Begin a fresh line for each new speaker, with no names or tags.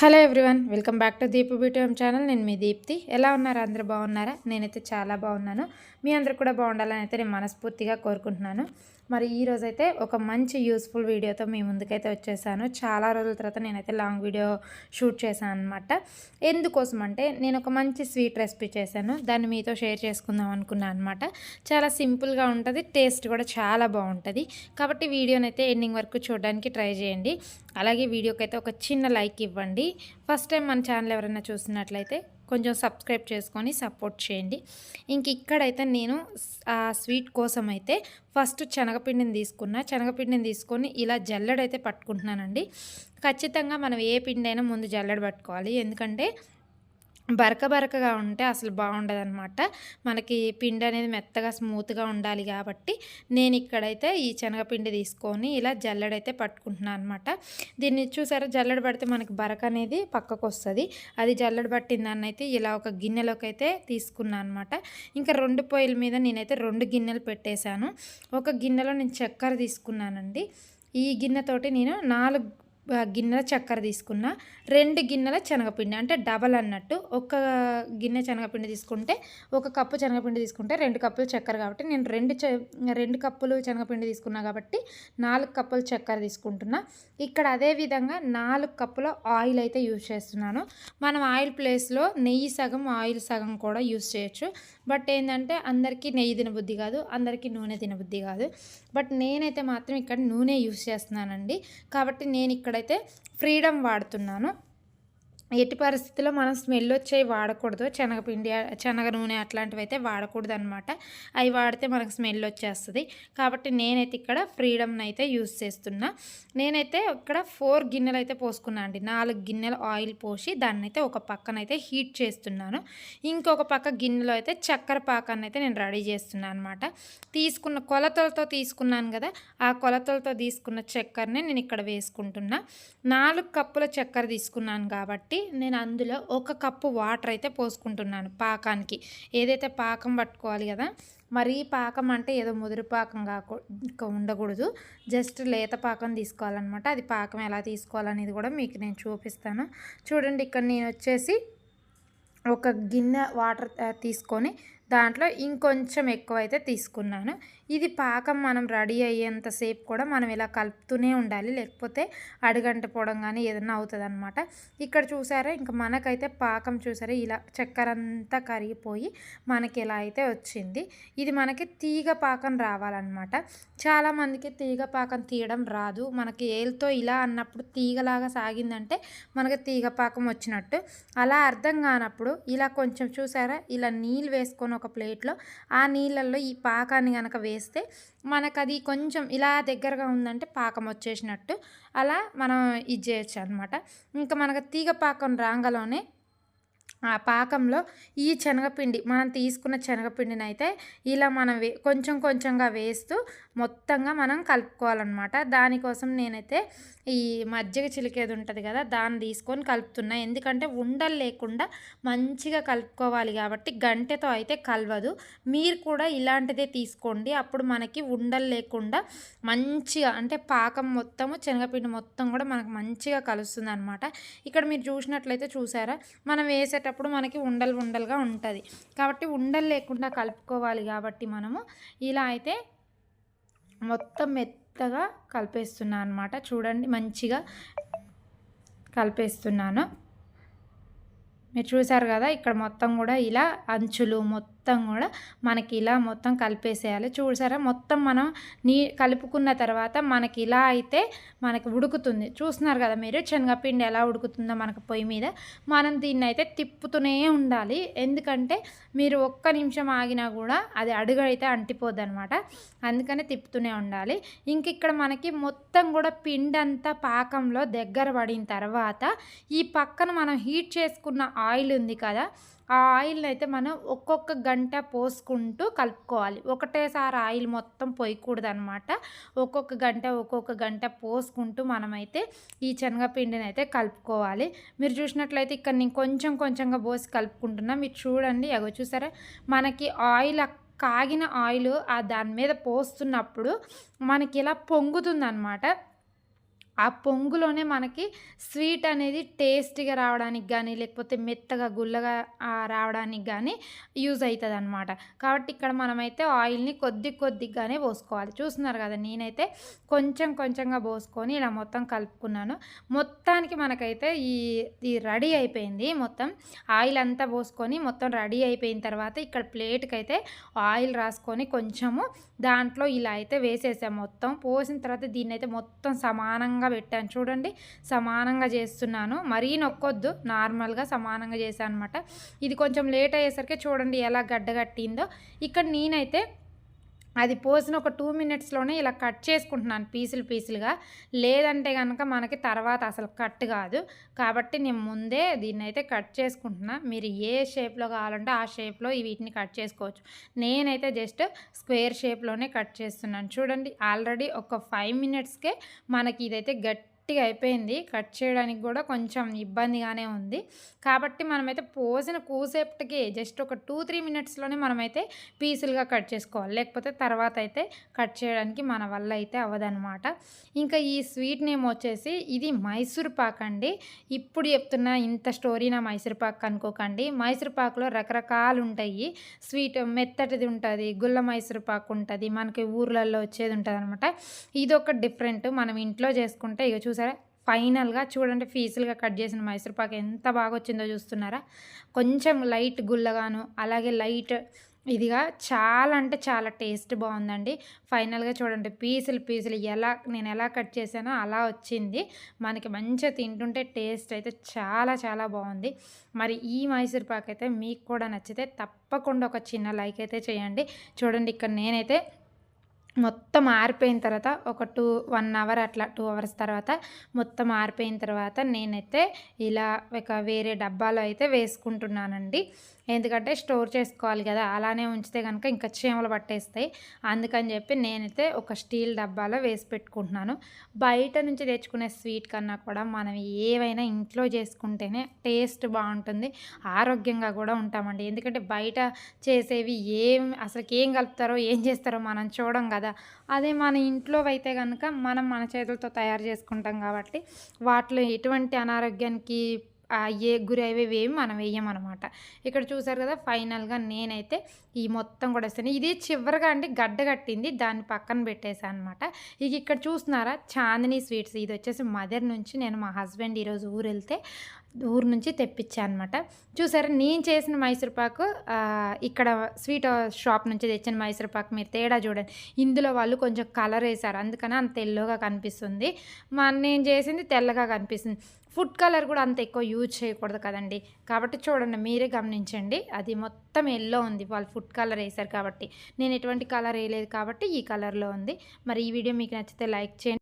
Hello everyone, welcome back to Deepu beauty home channel. నేను మీ దీప్తి. ఎలా ఉన్నారు? అందరూ బాగున్నారా? నేనైతే చాలా బాగున్నాను. మీ అందరూ కూడా బాగుండాలని అయితే నేను మనస్ఫూర్తిగా కోరుకుంటున్నాను. మరి ఈరోజైతే ఒక మంచి యూస్ఫుల్ వీడియోతో మీ ముందుకైతే వచ్చేసాను. చాలా రోజుల తర్వాత నేనైతే లాంగ్ వీడియో షూట్ చేశాను అనమాట. ఎందుకోసం అంటే నేను ఒక మంచి స్వీట్ రెసిపీ చేశాను. దాన్ని మీతో షేర్ చేసుకుందాం అనుకున్నాను అనమాట. చాలా సింపుల్గా ఉంటుంది, టేస్ట్ కూడా చాలా బాగుంటుంది. కాబట్టి వీడియోని అయితే ఎండింగ్ వరకు చూడడానికి ట్రై చేయండి. అలాగే వీడియోకి అయితే ఒక చిన్న లైక్ ఇవ్వండి. ఫస్ట్ టైం మన ఛానల్ ఎవరైనా చూస్తున్నట్లయితే కొంచెం సబ్స్క్రైబ్ చేసుకొని సపోర్ట్ చేయండి. ఇక్కడైతే నేను ఆ స్వీట్ కోసం అయితే ఫస్ట్ శనగపిండిని తీసుకొని ఇలా జల్లెడైతే పట్టుకుంటున్నానండి. ఖచ్చితంగా మనం ఏ పిండి అయినా ముందు జల్లెడ పట్టుకోవాలి. ఎందుకంటే బరకగా ఉంటే అసలు బాగుండదనమాట. మనకి పిండి అనేది మెత్తగా స్మూత్గా ఉండాలి కాబట్టి నేను ఇక్కడైతే ఈ శనగపిండి తీసుకొని ఇలా జల్లెడైతే పట్టుకుంటున్నాను అనమాట. దీన్ని చూసారా, జల్లెడ పడితే మనకి బరక అనేది పక్కకు వస్తుంది. అది జల్లెడ పట్టిన దాన్ని అయితే ఇలా ఒక గిన్నెలోకి అయితే తీసుకున్నాను అనమాట. ఇంకా 2 పొయ్యిల మీద నేనైతే 2 గిన్నెలు పెట్టేశాను. ఒక గిన్నెలో నేను చక్కెర తీసుకున్నానండి. ఈ గిన్నెతోటి నేను 4 గిన్నెల చక్కెర తీసుకున్న, 2 గిన్నెల శనగపిండి, అంటే డబల్ అన్నట్టు. ఒక గిన్నె శనగపిండి తీసుకుంటే, ఒక కప్పు శనగపిండి తీసుకుంటే 2 కప్పులు చక్కెర, కాబట్టి నేను 2 కప్పులు శనగపిండి తీసుకున్నా కాబట్టి 4 కప్పులు చక్కెర తీసుకుంటున్నా. ఇక్కడ అదేవిధంగా 4 కప్పుల ఆయిల్ అయితే యూజ్ చేస్తున్నాను. మనం ఆయిల్ ప్లేస్లో నెయ్యి సగం ఆయిల్ సగం కూడా యూజ్ చేయొచ్చు. బట్ ఏంటంటే అందరికీ నెయ్యి తినబుద్ధి కాదు, అందరికీ నూనె తినబుద్ధి కాదు. బట్ నేనైతే మాత్రం ఇక్కడ నూనె యూజ్ చేస్తున్నానండి. కాబట్టి నేను ఇక్కడైతే ఫ్రీడమ్ వాడుతున్నాను. ఎట్టి పరిస్థితుల్లో మనం స్మెల్ వచ్చేవి వాడకూడదు. శనగ నూనె అట్లాంటివి అయితే వాడకూడదు అనమాట. అవి వాడితే మనకు స్మెల్ వచ్చేస్తుంది. కాబట్టి నేనైతే ఇక్కడ ఫ్రీడమ్ని అయితే యూస్ చేస్తున్నా. నేనైతే ఇక్కడ 4 గిన్నెలు అయితే పోసుకున్నా అండి. 4 గిన్నెలు ఆయిల్ పోసి దాన్ని అయితే ఒక పక్కనైతే హీట్ చేస్తున్నాను. ఇంకొక పక్క గిన్నెలో అయితే చక్కెర పాకాన్ని అయితే నేను రెడీ చేస్తున్నాను అనమాట. తీసుకున్న కొలతలతో తీసుకున్నాను కదా, ఆ కొలతలతో తీసుకున్న చక్కెరని నేను ఇక్కడ వేసుకుంటున్నా. 4 కప్పుల చక్కెర తీసుకున్నాను కాబట్టి నేను అందులో 1 కప్పు వాటర్ అయితే పోసుకుంటున్నాను పాకానికి. ఏదైతే పాకం పట్టుకోవాలి కదా, మరీ పాకం అంటే ఏదో ముదురు పాకం ఉండకూడదు. జస్ట్ లేత పాకం తీసుకోవాలన్నమాట. అది పాకం ఎలా తీసుకోవాలనేది కూడా మీకు నేను చూపిస్తాను. చూడండి, ఇక్కడ నేను వచ్చేసి ఒక గిన్నె వాటర్ తీసుకొని దాంట్లో ఇంకొంచెం ఎక్కువైతే తీసుకున్నాను. ఇది పాకం మనం రెడీ అయ్యేంతసేపు కూడా మనం ఇలా కలుపుతూనే ఉండాలి, లేకపోతే అడుగంటిపోవడం కానీ ఏదైనా అవుతుంది అనమాట. ఇక్కడ చూసారా, ఇంకా మనకైతే పాకం చూసారా, ఇలా చక్కెర అంతా కరిగిపోయి మనకి ఇలా అయితే వచ్చింది. ఇది మనకి తీగ పాకం రావాలన్నమాట. చాలామందికి తీగ పాకం తీయడం రాదు. మనకి ఏలుతో ఇలా అన్నప్పుడు తీగలాగా సాగిందంటే మనకి తీగ పాకం వచ్చినట్టు. అలా అర్థం కానప్పుడు ఇలా కొంచెం చూసారా, ఇలా నీళ్ళు వేసుకొని ఒక ప్లేట్లో ఆ నీళ్ళల్లో ఈ పాకాన్ని కనుక వేస్తే మనకు అది కొంచెం ఇలా దగ్గరగా ఉందంటే పాకం వచ్చేసినట్టు. అలా మనం ఇది చేయొచ్చు అనమాట. ఇంకా మనకు తీగ పాకం రాగానే ఆ పాకంలో ఈ శనగపిండి, మనం తీసుకున్న శనగపిండిని అయితే ఇలా మనం కొంచెంగా వేస్తూ మొత్తంగా మనం కలుపుకోవాలన్నమాట. దానికోసం నేనైతే ఈ మజ్జిగ చిలికేది ఉంటుంది కదా, దాన్ని తీసుకొని కలుపుతున్నా. ఎందుకంటే ఉండలు లేకుండా మంచిగా కలుపుకోవాలి కాబట్టి గంటెతో అయితే కలవదు. మీరు కూడా ఇలాంటిదే తీసుకోండి. అప్పుడు మనకి ఉండలు లేకుండా మంచిగా, అంటే పాకం మొత్తము శనగపిండి మొత్తం కూడా మనకు మంచిగా కలుస్తుంది అనమాట. ఇక్కడ మీరు చూసినట్లయితే చూసారా, మనం వేసేటప్పుడు మనకి ఉండలుగా ఉంటుంది. కాబట్టి ఉండలు లేకుండా కలుపుకోవాలి కాబట్టి మనము ఇలా అయితే మొత్తం మెత్తగా కలిపేస్తున్నాను అనమాట. చూడండి, మంచిగా కలిపేస్తున్నాను. మీరు చూసారు కదా, ఇక్కడ మొత్తం కూడా ఇలా అంచులు మొత్తం కూడా మనకి ఇలా మొత్తం కలిపేసేయాలి. చూసారా, మొత్తం మనం కలుపుకున్న తర్వాత మనకి ఇలా అయితే మనకి ఉడుకుతుంది. చూస్తున్నారు కదా మీరు, శనగపిండి ఎలా ఉడుకుతుందో మనకు పొయ్యి మీద. మనం దీన్ని అయితే తిప్పుతూనే ఉండాలి. ఎందుకంటే మీరు ఒక్క నిమిషం ఆగినా కూడా అది అడుగు అయితే అంటిపోద్ది అనమాట. అందుకని తిప్పుతూనే ఉండాలి. ఇంక ఇక్కడ మనకి మొత్తం కూడా పిండి అంతా పాకంలో దగ్గర పడిన తర్వాత ఈ పక్కన మనం హీట్ చేసుకున్న ఆయిల్ ఉంది కదా, ఆ ఆయిల్ని అయితే మనం ఒక్కొక్క గంట పోసుకుంటూ కలుపుకోవాలి. ఒకటేసారి ఆయిల్ మొత్తం పోయకూడదు అనమాట. ఒక్కొక్క గంట పోసుకుంటూ మనమైతే ఈ శనగపిండిని అయితే కలుపుకోవాలి. మీరు చూసినట్లయితే ఇక్కడ నేను కొంచెంగా పోసి కలుపుకుంటున్నా. మీరు చూడండి, అగో చూసారా, మనకి ఆయిల్ కాగిన ఆయిల్ దాని మీద పోస్తున్నప్పుడు మనకి ఇలా పొంగుతుందన్నమాట. ఆ పొంగులోనే మనకి స్వీట్ అనేది టేస్టీగా రావడానికి గానీ, లేకపోతే మెత్తగా గుల్లగా రావడానికి గానీ యూజ్ అయితదనమాట. కాబట్టి ఇక్కడ మనమైతే ఆయిల్‌ని కొద్దిగానే పోసుకోవాలి. చూస్తున్నారు కదా! నేనైతే కొంచెం కొంచెంగా పోసుకొని ఇలా మొత్తం కలుపుకున్నాను. మొత్తానికి మనకైతే ఇది రెడీ అయిపోయింది మొత్తం. ఆయిల్ అంతా పోసుకొని మొత్తం రెడీ అయిపోయిన తర్వాత ఇక్కడ ప్లేట్‌కైతే ఆయిల్ రాసుకొని కొంచెము దాంట్లో ఇలా అయితే వేసేసాం మొత్తం. పోసిన తర్వాత దీన్నైతే మొత్తం సమానంగా పెట్టాను. చూడండి సమానంగా చేస్తున్నాను. మరీ నొక్కొద్దు, నార్మల్‌గా సమానంగా చేశాను అనమాట. ఇది కొంచెం లేట్ అయ్యేసరికి చూడండి ఎలా గడ్డగట్టిందో. ఇక్కడ నేనైతే అది పోసిన ఒక 2 మినిట్స్‌లోనే ఇలా కట్ చేసుకుంటున్నాను పీసులుగా. లేదంటే గనక మనకి తర్వాత అసలు కట్ కాదు. కాబట్టి నేను ముందే దీన్నైతే కట్ చేసుకుంటున్నా. మీరు ఏ షేప్‌లో కావాలంటే ఆ షేప్‌లో వీటిని కట్ చేసుకోవచ్చు. నేనైతే జస్ట్ స్క్వేర్ షేప్‌లోనే కట్ చేస్తున్నాను. చూడండి ఆల్రెడీ ఒక 5 మినిట్స్‌కే మనకి ఇదైతే గట్టిగా అయిపోయింది. కట్ చేయడానికి కూడా కొంచెం ఇబ్బందిగానే ఉంది. కాబట్టి మనమైతే పోసిన కూసేపటికి జస్ట్ ఒక 2-3 మినిట్స్‌లోనే మనమైతే పీసులుగా కట్ చేసుకోవాలి. లేకపోతే తర్వాత అయితే కట్ చేయడానికి మన వల్ల అయితే అవ్వదనమాట. ఇంకా ఈ స్వీట్ నేమ్ వచ్చేసి ఇది మైసూర్ పాక్ అండి. ఇప్పుడు చెప్తున్నా ఇంత స్టోరీ నా మైసూర్ పాక్ అనుకోకండి. మైసూర్ పాక్‌లో రకరకాలు ఉంటాయి. స్వీట్ మెత్తటిది ఉంటది, గుల్ల మైసూర్ పాక్ ఉంటది, మనకి ఊర్లలో వచ్చేది ఉంటదనమాట. ఇదొక డిఫరెంట్. మనం ఇంట్లో చేసుకుంటే ఇగ చూసారా ఫైనల్‌గా చూడండి పీసులుగా కట్ చేసిన మైసూర్ పాక్ ఎంత బాగా వచ్చిందో చూస్తున్నారా? కొంచెం లైట్ గుల్లగాను, అలాగే లైట్ ఇదిగా చాలా అంటే చాలా టేస్ట్ బావుందండి. ఫైనల్‌గా చూడండి పీసులు నేను ఎలా కట్ చేశానో అలా వచ్చింది. మనకి మంచిగా తింటుంటే టేస్ట్ అయితే చాలా చాలా బావుంది. మరి ఈ మైసూర్ పాక్ అయితే మీకు కూడా నచ్చితే తప్పకుండా ఒక చిన్న లైక్ అయితే చేయండి. చూడండి ఇక్కడ నేనైతే మొత్తం ఆరిపోయిన తర్వాత ఒక 1 అవర్ అట్లా 2 అవర్స్ తర్వాత మొత్తం ఆరిపోయిన తర్వాత నేనైతే ఇలా ఒక వేరే డబ్బాలో అయితే వేసుకుంటున్నానండి. ఎందుకంటే స్టోర్ చేసుకోవాలి కదా! అలానే ఉంచితే గనుక ఇంకా చీమలు పట్టేస్తాయి. అందుకని చెప్పి నేనైతే ఒక స్టీల్ డబ్బాలో వేసి పెట్టుకుంటున్నాను. బయట నుంచి తెచ్చుకునే స్వీట్ కన్నా కూడా మనం ఏవైనా ఇంట్లో చేసుకుంటేనే టేస్ట్ బావుంటుంది. ఆరోగ్యంగా కూడా ఉంటామండి. ఎందుకంటే బయట చేసేవి అసలుకేం కలుపుతారో, ఏం చేస్తారో మనం చూడం కదా! అదే మన ఇంట్లోవైతే గనుక మనం మన చేతులతో తయారు చేసుకుంటాం కాబట్టి వాటిలో ఎటువంటి అనారోగ్యానికి గురయ్యేవేమి మనం వెయ్యమనమాట. ఇక్కడ చూసారు కదా! ఫైనల్‌గా నేనైతే ఈ మొత్తం కూడా ఏసాను. ఇది చివరగా అండి గడ్డ కట్టింది. దాన్ని పక్కన పెట్టేసా అనమాట. ఇక ఇక్కడ చూస్తున్నారా చాందిని స్వీట్స్ ఇదొచ్చేసి మదర్ నుంచి నేను మా హస్బెండ్ ఈరోజు ఊరు నుంచి తెప్పించా అనమాట. చూసారా నేను చేసిన మైసూర్ పాకు ఇక్కడ స్వీట్ షాప్ నుంచి తెచ్చిన మైసూర్ పాకు మీరు తేడా చూడండి. ఇందులో వాళ్ళు కొంచెం కలర్ ఏసారు. అందుకని అంత యెల్లోగా కనిపిస్తుంది. నేను చేసింది తెల్లగా కనిపిస్తుంది. ఫుడ్ కలర్ కూడా అంత ఎక్కువ యూజ్ చేయకూడదు కదండీ! కాబట్టి చూడండి మీరే గమనించండి. అది మొత్తం యెల్లో ఉంది. వాళ్ళు ఫుడ్ కలర్ ఏసారు కాబట్టి. నేను ఎటువంటి కలర్ ఏయలేదు కాబట్టి ఈ కలర్‌లో ఉంది. మరి ఈ వీడియో మీకు నచ్చితే లైక్ చేయండి.